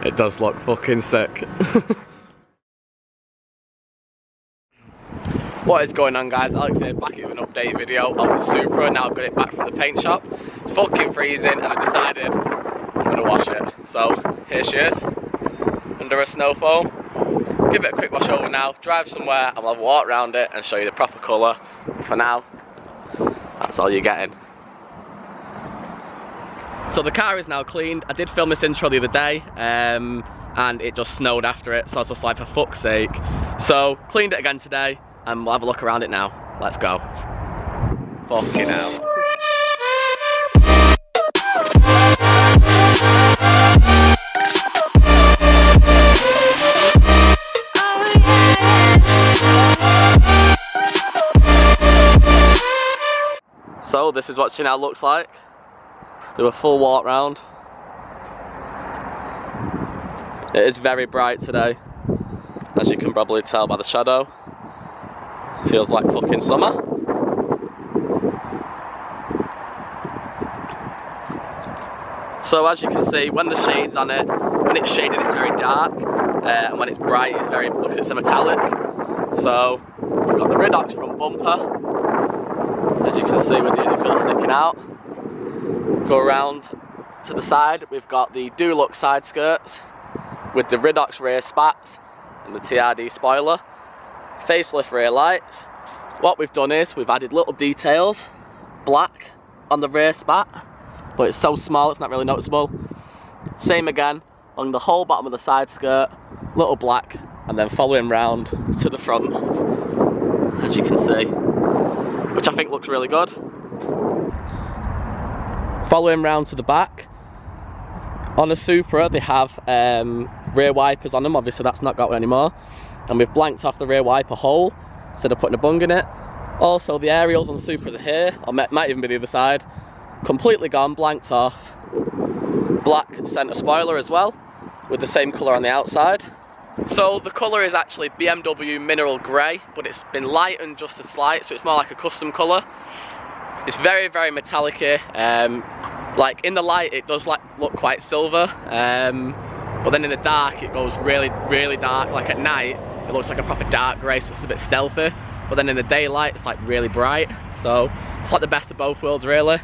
It does look fucking sick. What is going on, guys? Alex here, back with an update video of the Supra. Now I've got it back from the paint shop. It's fucking freezing and I decided I'm gonna wash it. So here she is, under a snow foam. Give it a quick wash over now, drive somewhere and I'll walk around it and show you the proper colour. For now, that's all you're getting. So the car is now cleaned. I did film this intro the other day and it just snowed after it, so I was just like, for fuck's sake. So cleaned it again today and we'll have a look around it now. Let's go. Fucking hell. So this is what she now looks like. Do a full walk round. It is very bright today, as you can probably tell by the shadow. Feels like fucking summer. So as you can see, when the shade's on it, when it's shaded it's very dark, and when it's bright it's very, look, it's a metallic. So we've got the Redox front bumper, as you can see with the indicator sticking out. Go around to the side, we've got the Dulux side skirts with the Redox rear spats and the TRD spoiler. Facelift rear lights. What we've done is we've added little details, black on the rear spat, but it's so small it's not really noticeable. Same again along the whole bottom of the side skirt, little black, and then following round to the front, as you can see, which I think looks really good. Following round to the back, on a Supra they have rear wipers on them, obviously that's not got one anymore, and we've blanked off the rear wiper hole instead of putting a bung in it. Also the aerials on Supras are here, or might even be the other side, completely gone, blanked off. Black centre spoiler as well, with the same colour on the outside. So the colour is actually BMW mineral grey, but it's been lightened just a slight, so it's more like a custom colour. It's very, very metallic here. Like in the light it does like look quite silver, but then in the dark it goes really, really dark. Like at night it looks like a proper dark grey, so it's a bit stealthy, but then in the daylight it's like really bright, so it's like the best of both worlds really.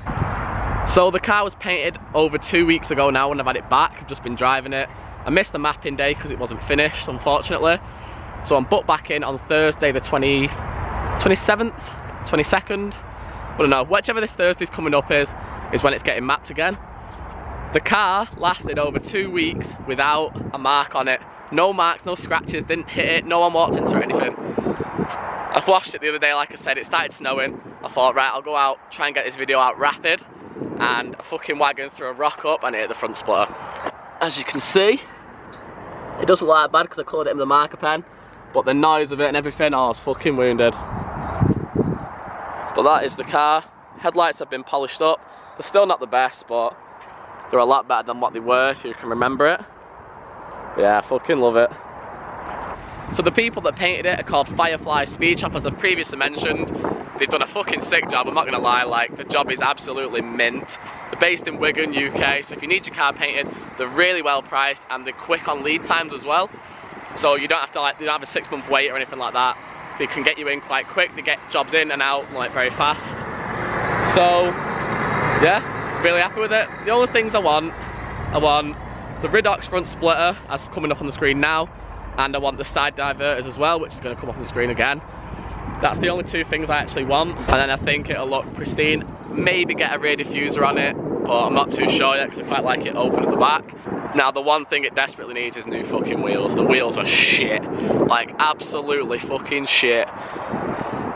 So the car was painted over 2 weeks ago now when I've had it back. I've just been driving it. I missed the mapping day because it wasn't finished, unfortunately, so I'm booked back in on Thursday the 27th, 22nd, I don't know, whichever this Thursday's coming up is when it's getting mapped again. The car lasted over 2 weeks without a mark on it. No marks, no scratches, didn't hit it, no one walked into it or anything. I washed it the other day, like I said, it started snowing. I thought, right, I'll go out, try and get this video out rapid, and a fucking wagon threw a rock up and it hit the front splitter. As you can see, it doesn't look that bad because I coloured it in with a marker pen, but the noise of it and everything, oh, I was fucking wounded. But that is the car. Headlights have been polished up. They're still not the best, but they're a lot better than what they were, if you can remember it. Yeah, I fucking love it. So the people that painted it are called Firefly Speed Shop, as I've previously mentioned. They've done a fucking sick job, I'm not gonna lie, like the job is absolutely mint. They're based in Wigan, UK, so if you need your car painted, they're really well priced and they're quick on lead times as well. So you don't have to you don't have a 6-month wait or anything like that. They can get you in quite quick, they get jobs in and out like very fast. So yeah, really happy with it. The only things I want the Redox front splitter as coming up on the screen now, and I want the side diverters as well, which is going to come up on the screen again. That's the only two things I actually want, and then I think it'll look pristine. Maybe get a rear diffuser on it, but I'm not too sure yet because I quite like it open at the back. Now the one thing it desperately needs is new fucking wheels. The wheels are shit, like absolutely fucking shit.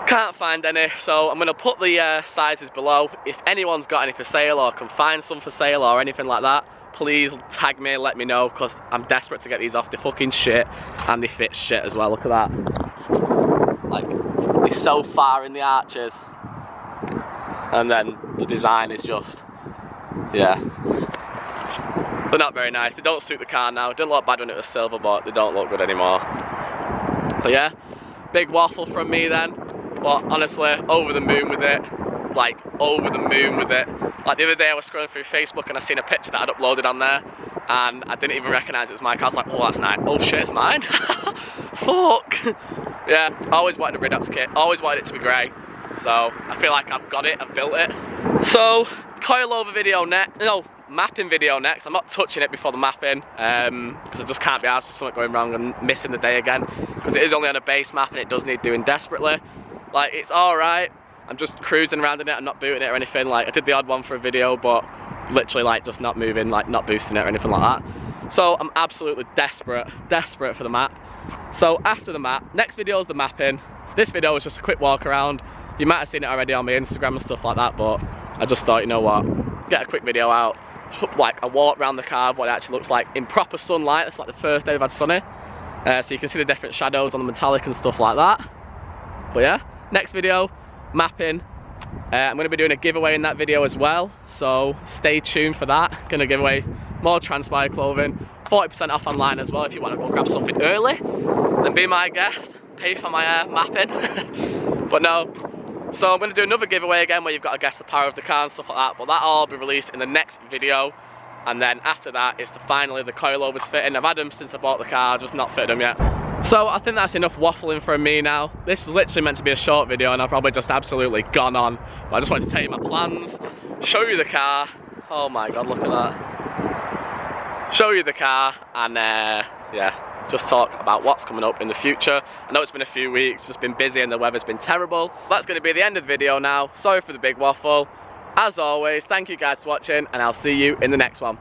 Can't find any, so I'm going to put the sizes below. If anyone's got any for sale or can find some for sale or anything like that, please tag me, let me know, because I'm desperate to get these off. They're fucking shit and they fit shit as well. Look at that, like they're so far in the arches, and then the design is just, yeah, they're not very nice. They don't suit the car now. It didn't look bad when it was silver, but they don't look good anymore. But yeah, big waffle from me then, but honestly over the moon with it, like over the moon with it. Like the other day I was scrolling through Facebook and I seen a picture that I'd uploaded on there and I didn't even recognise it was my car. I was like, oh, that's nice. Oh shit, it's mine. Fuck. Yeah, always wanted a Redox kit, always wanted it to be grey. So I feel like I've got it, I've built it. So coilover video next, no, mapping video next. I'm not touching it before the mapping because I just can't be asked for something going wrong and missing the day again, because it is only on a base map and it does need doing desperately. Like, it's alright, I'm just cruising around in it, I'm not booting it or anything. Like, I did the odd one for a video, but literally like just not moving, like not boosting it or anything like that. So I'm absolutely desperate for the map. So after the map, next video is the mapping. This video is just a quick walk around. You might have seen it already on my Instagram and stuff like that, but I just thought, you know what, get a quick video out, like a walk around the car, what it actually looks like in proper sunlight. It's like the first day we've had sunny, so you can see the different shadows on the metallic and stuff like that. But yeah, next video, mapping. I'm going to be doing a giveaway in that video as well, so stay tuned for that. Going to give away more Transpire clothing, 40% off online as well. If you want to go grab something early, then be my guest, pay for my mapping. But no, so I'm going to do another giveaway again where you've got to guess the power of the car and stuff like that, but that'll all be released in the next video. And then after that is finally the coilovers fitting. I've had them since I bought the car, just not fitted them yet. So I think that's enough waffling from me now. This is literally meant to be a short video and I've probably just absolutely gone on. But I just wanted to tell you my plans, show you the car. Oh my god, look at that. Show you the car and yeah, just talk about what's coming up in the future. I know it's been a few weeks, just been busy and the weather's been terrible. That's going to be the end of the video now. Sorry for the big waffle. As always, thank you guys for watching and I'll see you in the next one.